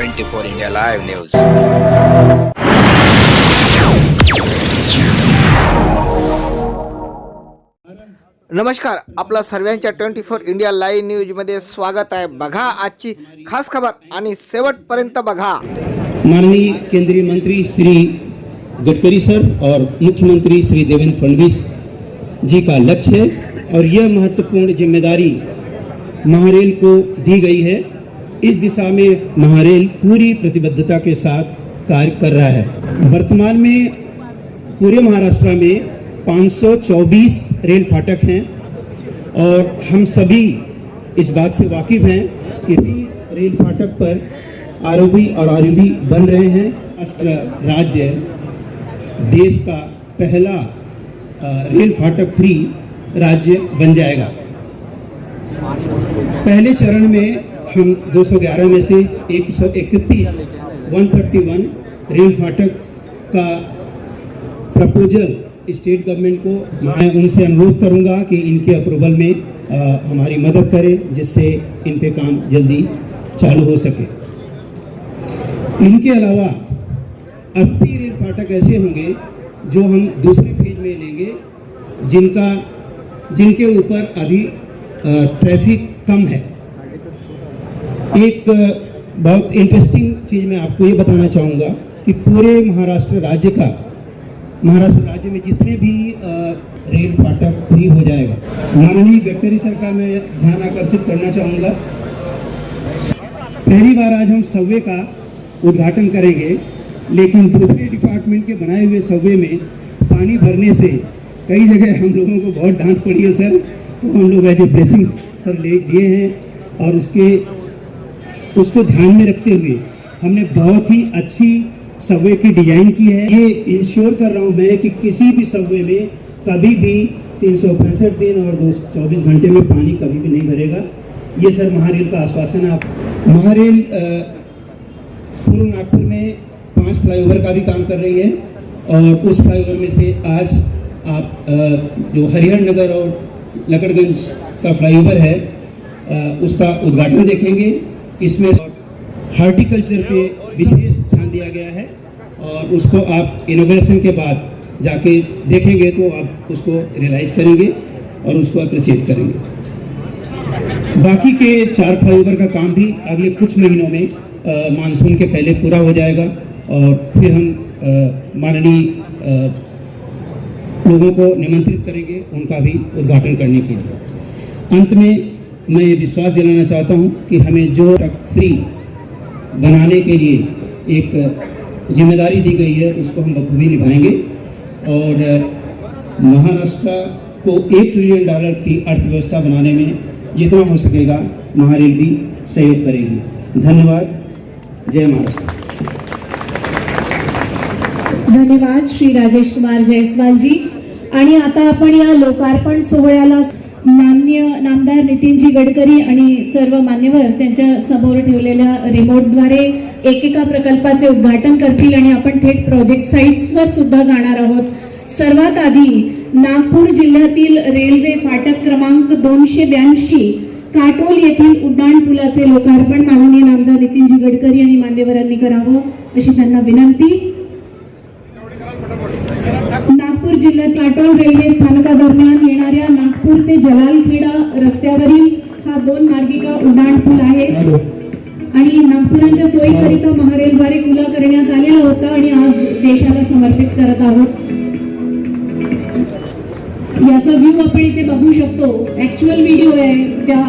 24 India live news. नमस्कार, आपला सर्वांच्या 24 इंडिया लाईव्ह न्यूज मध्ये स्वागत आहे। बघा आजची खास खबर आणि शेवटपर्यंत बघा। माननीय केंद्रीय मंत्री श्री गडकरी सर और मुख्यमंत्री श्री देवेंद्र फडणवीस जी का लक्ष्य है और यह महत्वपूर्ण जिम्मेदारी महारेल को दी गई है। इस दिशा में महारेल पूरी प्रतिबद्धता के साथ कार्य कर रहा है। वर्तमान में पूरे महाराष्ट्र में 524 रेल फाटक हैं और हम सभी इस बात से वाकिफ हैं कि रेल फाटक पर आरओबी और आरयूबी बन रहे हैं। राज्य देश का पहला रेल फाटक फ्री राज्य बन जाएगा। पहले चरण में हम 211 में से 131 रेल फाटक का प्रपोजल स्टेट गवर्नमेंट को, मैं उनसे अनुरोध करूंगा कि इनके अप्रूवल में हमारी मदद करें, जिससे इन पे काम जल्दी चालू हो सके। इनके अलावा 80 रेल फाटक ऐसे होंगे जो हम दूसरे फेज में लेंगे, जिनके ऊपर अभी ट्रैफिक कम है। एक बहुत इंटरेस्टिंग चीज़ मैं आपको ये बताना चाहूँगा कि पूरे महाराष्ट्र राज्य में जितने भी रेल फाटक फ्री हो जाएगा। माननीय गडकरी सर का मैं ध्यान आकर्षित करना चाहूँगा। पहली बार आज हम सबवे का उद्घाटन करेंगे, लेकिन दूसरे डिपार्टमेंट के बनाए हुए सबवे में पानी भरने से कई जगह हम लोगों को बहुत डांट पड़ी है सर, तो हम लोग एज ए ब्लेसिंग सर ले दिए हैं और उसको ध्यान में रखते हुए हमने बहुत ही अच्छी सबवे की डिजाइन की है। ये इंश्योर कर रहा हूँ मैं कि किसी भी सबवे में कभी भी 365 दिन और 24 घंटे में पानी कभी भी नहीं भरेगा। ये सर महारेल का आश्वासन है। महारेल पूर्व नागपुर में 5 फ्लाईओवर का भी काम कर रही है और उस फ्लाईओवर में से आज आप जो हरिहर नगर और लकड़गंज का फ्लाईओवर है उसका उद्घाटन देखेंगे। इसमें हॉर्टिकल्चर पे विशेष ध्यान दिया गया है और उसको आप इनोग्रेशन के बाद जाके देखेंगे तो आप उसको रियलाइज करेंगे और उसको अप्रिशिएट करेंगे। बाकी के 4 फ्लाईओवर का काम भी अगले कुछ महीनों में मानसून के पहले पूरा हो जाएगा और फिर हम माननीय लोगों को निमंत्रित करेंगे उनका भी उद्घाटन करने के लिए। अंत में मैं ये विश्वास दिलाना चाहता हूँ कि हमें जो फ्री बनाने के लिए एक जिम्मेदारी दी गई है उसको हम बखूबी निभाएंगे और महाराष्ट्र को $1 ट्रिलियन की अर्थव्यवस्था बनाने में जितना हो सकेगा महारेल भी सहयोग करेगी। धन्यवाद। जय महाराष्ट्र। धन्यवाद श्री राजेश कुमार जयस्वाल जी। आणि आता आपण या लोकार्पण सोहळ्याला माननीय नामदार नितीनजी गडकरी आणि सर्व मान्यवर त्यांच्या समोर ठेवलेल्या रिमोटद्वारे एकेका प्रकल्पाचे उद्घाटन करतील आणि आपण थेट प्रोजेक्ट साइट्सवर सुद्धा जाणार आहोत। सर्वात आधी नागपूर जिल्ह्यातील रेल्वे फाटक क्रमांक 282 काटोल येथील उड्डाण पुलाचे लोकार्पण माननीय नामदार नितीनजी गडकरी आणि मान्यवरांनी करावं अशी त्यांना विनंती। नागपूर जिल्ह्यात काटोल रेल्वे स्थानकादरम्यान येणाऱ्या नागपूर ते जलालखेडा रस्त्यावरील हा 2 मार्गिका उड्डाण पूल आहे आणि नागपुरांच्या सोयीकरिता महारेलद्वारे खुला करण्यात आलेला होता आणि आज देशाला समर्पित करत आहोत। याचा व्ह्यू आपण इथे बघू शकतो। ऍक्च्युअल व्हिडिओ आहे त्या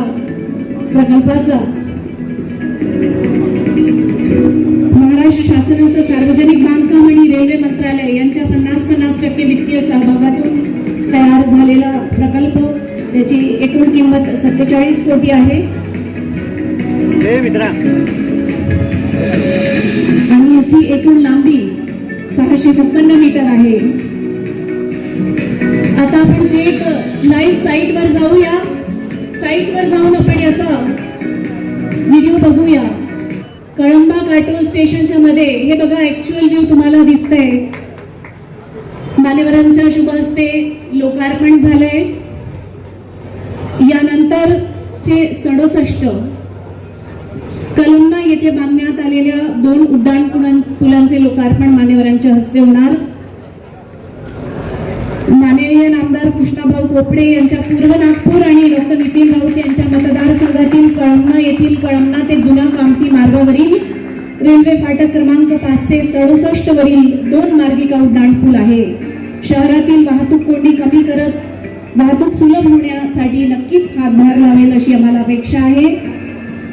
प्रकल्पाचा। महाराष्ट्र शासनाचं सार्वजनिक बांधकाम आणि रेल्वे मंत्रालय यांच्या 50% वित्तीय सहभागातून तयार झालेला प्रकल्प, त्याची एकूण किंमत 47 कोटी आहे आणि याची एकूण लांबी 656 मीटर आहे। आता आपण थेट लाईव्ह साईटवर जाऊया। साईटवर जाऊन आपण याचा व्हिडिओ बघूया। कळंबा काटोल स्टेशनच्या मध्ये हे बघा ऍक्च्युअल व्ह्यू तुम्हाला दिसतंय। मान्यवरांच्या शुभ हस्ते लोकार्पण झालंय। यानंतर चे 67 कलमना येथे बांधण्यात आलेल्या 2 उड्डाण पुलांचे लोकार्पण मान्यवरांच्या हस्ते होणार. माननीय नामदार कृष्णाभाऊ खोपडे यांच्या पूर्व नागपूर आणि डॉक्टर नितीन राऊत यांच्या मतदारसंघातील कळमना येथील कळमना ते जुना कामठी मार्गावरील रेल्वे फाटक क्रमांक 567 वरील 2 मार्गिका उड्डाण पूल आहे. शहरातील वाहतूक कोंडी कमी करत वाहतूक सुलभ होण्यासाठी नक्कीच हातभार लावेल अशी आम्हाला अपेक्षा आहे.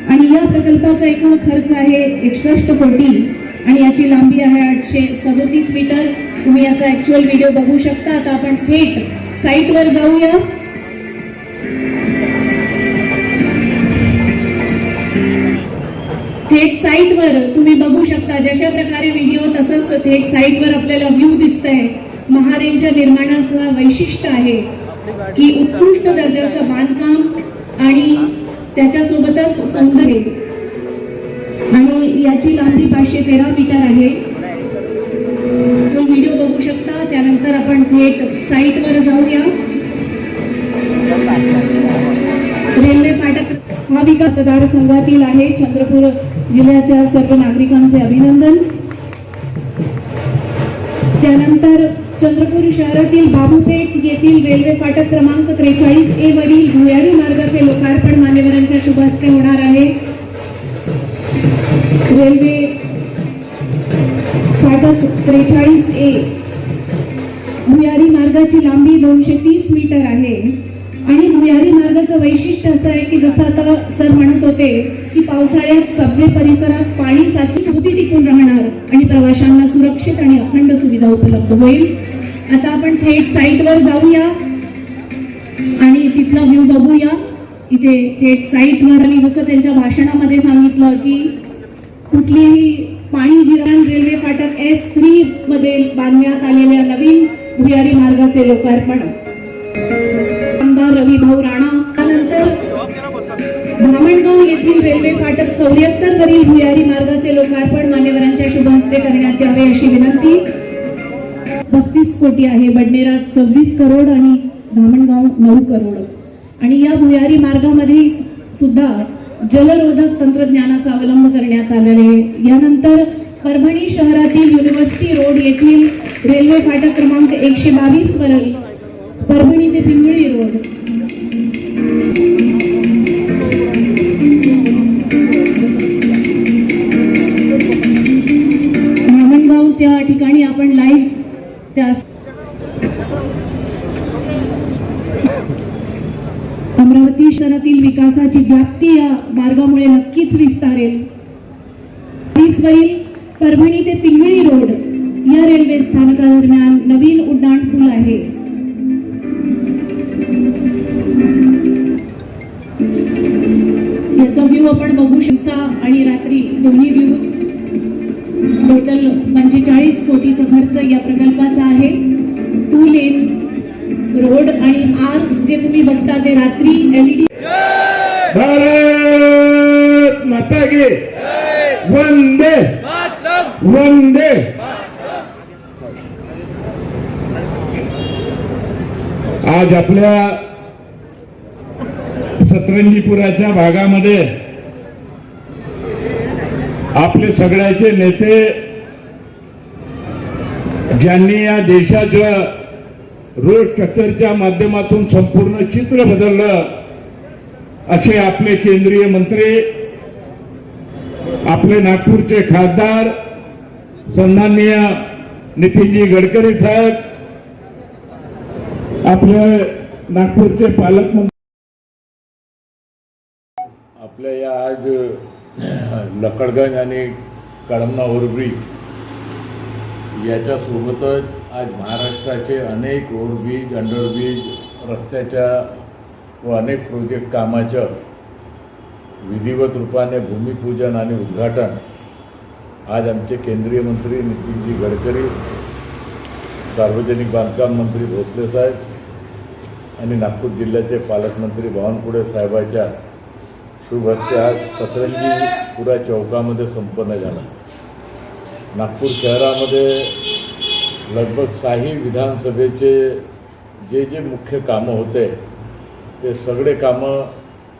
आणि या प्रकल्पाचा एकूण खर्च आहे 61 कोटी आणि याची लांबी आहे 837 मीटर. तुम्ही याचा ऍक्च्युअल व्हिडिओ बघू शकता. आता आपण थेट साईटवर जाऊया. थेट साईटवर तुम्ही बघू शकता. जशा प्रकारे व्हिडिओ तसंच थेट साईटवर आपल्याला व्ह्यू दिसतंय. महारेलच्या निर्माणाचं वैशिष्ट्य आहे की उत्कृष्ट दर्जाचं बांधकाम आणि त्याच्यासोबतच सौंदर्य. आणि याची लांबी 513 मीटर आहे. तो व्हिडिओ बघू शकता. त्यानंतर आपण थेट साईटवर जाऊया. रेल्वे फाटक महाविका मतदारसंघातील आहे. चंद्रपूर जिल्ह्याच्या सर्व नागरिकांचे अभिनंदन. त्यानंतर चंद्रपूर शहरातील बाबूपेठ येथील रेल्वे फाटक क्रमांक 43A वरील भुयारी मार्गाचे लोकार्पण मान्यवरांच्या शुभ हस्ते होणार आहे. रेल्वे फाटक 43A भुयारी मार्गाची लांबी 230 मीटर आहे. आणि भुयारी मार्गाचं वैशिष्ट्य असं आहे की जसं आता सर म्हणत होते की पावसाळ्यात सबवे परिसरात पाणी साचून टिकून राहणार आणि प्रवाशांना सुरक्षित आणि अखंड सुविधा उपलब्ध होईल. आता आपण थेट साईटवर जाऊया आणि तिथला व्ह्यू बघूया. इथे थेट साईटवर आणि जसं त्यांच्या भाषणामध्ये सांगितलं की कुठलीही पाणी जिराण रेल्वे फाटक S3 मध्ये बांधण्यात आलेल्या नवीन भुयारी मार्गाचे लोकार्पण आमदार रविभाऊ राणा. त्यानंतर धामणगाव येथील रेल्वे फाटक 74 वरील भुयारी मार्गाचे लोकार्पण मान्यवरांच्या शुभ हस्ते करण्यात यावे अशी विनंती. 35 कोटी आहे. बडनेरा 24 करोड आणि धामणगाव 9 करोड. आणि या भुयारी मार्गामध्ये सुद्धा जलरोधक तंत्रज्ञानाचा अवलंब करण्यात आलेला आहे. यानंतर परभणी शहरातील युनिव्हर्सिटी रोड येथील रेल्वे फाटक क्रमांक 122 वरील परभणी ते पिंगळी रोड धामणगावच्या ठिकाणी आपण लाईव्ह त्या अमरावती शहरातील विकासाची व्याप्ती या मार्गामुळे नक्कीच विस्तारेल. वरील परभणी ते पिंगळी रोड या रेल्वे स्थानकादरम्यान नवीन उड्डाण पूल आहे. याचा व्ह्यू आपण बघू शकता आणि रात्री दोन्ही व्ह्यूज. टोटल 45 कोटीचा खर्च या प्रकल्पाचा आहे. 2 लेन रोड आणि आर्क्स जे तुम्ही बघता ते रात्री LED. भारत माता की वंदे वंदे. आज आपल्या सतरंजीपुराच्या भागामध्ये आपले सगळ्याचे नेते ज्यांनी या देशाच्या रोड स्ट्रक्चरच्या माध्यमातून संपूर्ण चित्र बदललं असे आपले केंद्रीय मंत्री, आपले नागपूरचे खासदार सन्माननीय नितीनजी गडकरी साहेब, आपले नागपूरचे पालकमंत्री, आपल्या या आज लकडगंज आणि कळमना ओव्हरब्रिज याच्यासोबतच आज महाराष्ट्राचे अनेक ओव्हरब्रिज, अंडरब्रिज, रस्त्याच्या व अनेक प्रोजेक्ट कामाचं विधिवत रूपाने भूमिपूजन आणि उद्घाटन आज आमचे केंद्रीय मंत्री नितीनजी गडकरी, सार्वजनिक बांधकाम मंत्री भोसले साहेब आणि नागपूर जिल्ह्याचे पालकमंत्री बावनकुळे साहेबांच्या शुभ हस्ते आज सतरंजीपुरा चौकामध्ये संपन्न झाला. नागपूर शहरामध्ये लगभग 6 विधानसभेचे जे मुख्य कामं होते ते सगळे कामं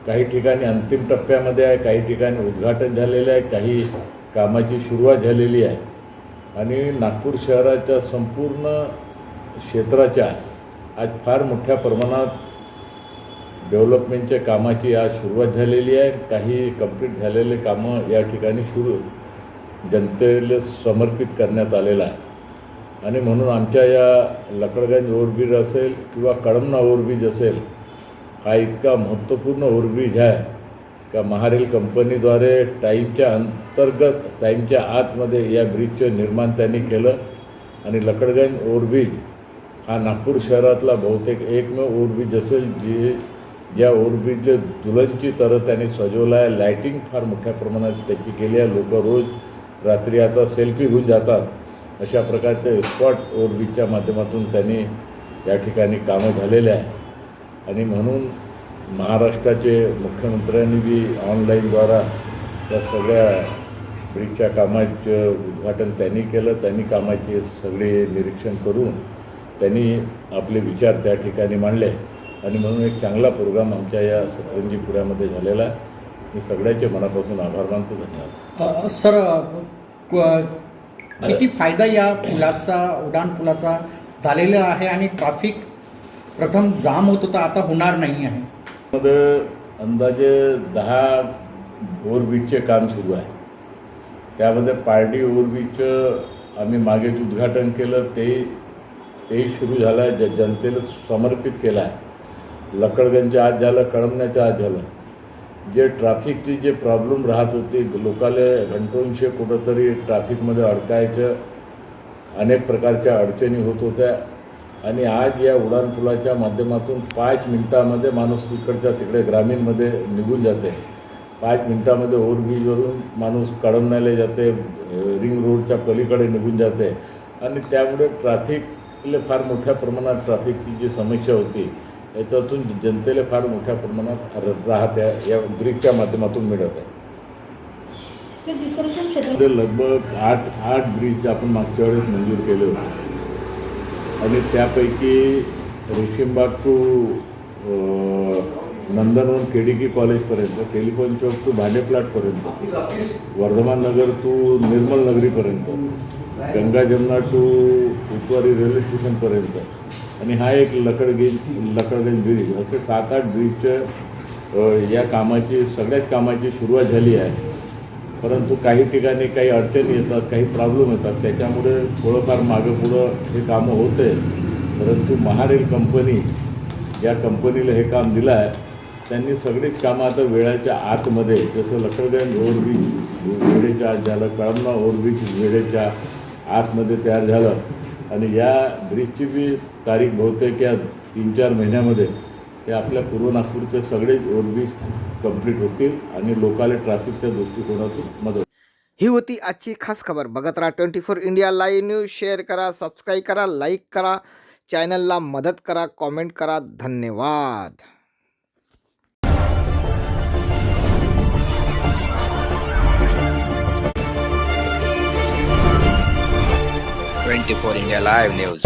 काही ठिकाणी अंतिम टप्प्यामध्ये आहे, काही ठिकाणी उद्घाटन झालेलं आहे, काही कामाची सुरुवात झालेली आहे. आणि नागपूर शहराच्या संपूर्ण क्षेत्राच्या आज फार मोठ्या प्रमाणात डेव्हलपमेंटच्या कामाची आज सुरुवात झालेली आहे. काही कंप्लीट झालेले कामं या ठिकाणी जनतेला समर्पित करण्यात आलेलं आहे. आणि म्हणून आमच्या या लकडगंज ओव्हरब्रिज असेल किंवा कळमना ओव्हरब्रिज असेल, हा इतका महत्त्वपूर्ण ओव्हरब्रिज आहे का महारेल कंपनीद्वारे टाईमच्या आतमध्ये या ब्रिजचं निर्माण त्यांनी केलं. आणि लकडगंज ओव्हरब्रिज हा नागपूर शहरातला बहुतेक एकमेव ओव्हरब्रिज असेल ज्या ओव्हरब्रिजचे दुलहनची तरह त्यांनी सजवलं आहे. लायटिंग फार मोठ्या प्रमाणात त्याची केली आहे. लोक रोज रात्री आता सेल्फी घेऊन जातात. अशा प्रकारचे स्पॉट ओव्हरब्रिजच्या माध्यमातून त्यांनी या ठिकाणी कामं झालेले आहे. आणि म्हणून महाराष्ट्राचे मुख्यमंत्र्यांनी बी ऑनलाईनद्वारा त्या सगळ्या ब्रिजच्या कामाचं उद्घाटन त्यांनी केलं. त्यांनी कामाचे सगळे निरीक्षण करून त्यांनी आपले विचार त्या ठिकाणी मांडले. आणि म्हणून एक चांगला प्रोग्राम आमच्या या सतरंजीपुऱ्यामध्ये झालेला आहे. मी सगळ्याचे मनापासून आभार मानतो. धन्यवाद. सर, किती फायदा या पुलाचा, उड्डाण पुलाचा झालेला आहे आणि ट्रॅफिक प्रथम जाम होत होता, आता होणार नाही आहे? मध्ये अंदाजे 10 ओव्हरब्रिजचे काम सुरू आहे. त्यामध्ये पारडी ओव्हरब्रिजचं आम्ही मागेच उद्घाटन केलं. तेही सुरू झालं आहे, जनतेला समर्पित केलं आहे. लकडगंजच्या आज झालं, कळमण्याच्या आज झालं. जे ट्रॅफिकची जे प्रॉब्लेम राहत होती, लोकाले घंटोंशे कुठंतरी ट्रॅफिकमध्ये अडकायचं, अनेक प्रकारच्या अडचणी होत होत्या. आणि आज या उड्डाणपुलाच्या माध्यमातून 5 मिनिटामध्ये माणूस इकडच्या तिकडे ग्रामीणमध्ये निघून जाते. 5 मिनिटामध्ये ओव्हरब्रिजवरून माणूस कळमण्याला जाते, रिंग रोडच्या पलीकडे निघून जाते. आणि त्यामुळे ट्रॅफिकला फार मोठ्या प्रमाणात ट्रॅफिकची जी समस्या होती याच्यातून जनतेला फार मोठ्या प्रमाणात राहत आहे, या ब्रिजच्या माध्यमातून मिळत आहे. लगभग 8 ब्रिज आपण मागच्या वेळेस मंजूर केले होते. आणि त्यापैकी रेशीमबाग टू नंदनवन केडीकी कॉलेजपर्यंत, टेलिफोन चौक टू भांडे प्लॅटपर्यंत, वर्धमान नगर टू निर्मल नगरीपर्यंत, गंगा जमुना टू उपवारी रेल्वे स्टेशनपर्यंत, आणि हा एक लकडगंज ब्रिज, असे 7-8 ब्रिजच्या या कामाची, सगळ्याच कामाची सुरुवात झाली आहे. परंतु काही ठिकाणी काही अडचणी येतात, काही प्रॉब्लेम येतात. त्याच्यामुळे थोडंफार मागं पुढं हे कामं होते. परंतु महारेल कंपनी, ज्या कंपनीला हे काम दिलं आहे, त्यांनी सगळीच कामं आता वेळेच्या आतमध्ये, जसं लकडगंज ओव्हरब्रिज वेळेच्या आत झालं, कळमना ओव्हरब्रिज वेळेच्या आतमध्ये तयार झालं. आणि या ब्रिजची बी तारीख बहुतेक या 3-4 महिन्यामध्ये हे आपल्या पूर्व नागपूरचे सगळेच ओव्हरब्रिज कंप्लीट होतील आणि लोकांना ट्रॅफिकच्या दृष्टिकोनातून मदत. ही होती आजची खास खबर. बघत राहा 24 इंडिया लाईव्ह न्यूज. शेअर करा, सबस्क्राईब करा, लाईक करा, चॅनलला मदत करा, कॉमेंट करा. धन्यवाद. 24 India Live News.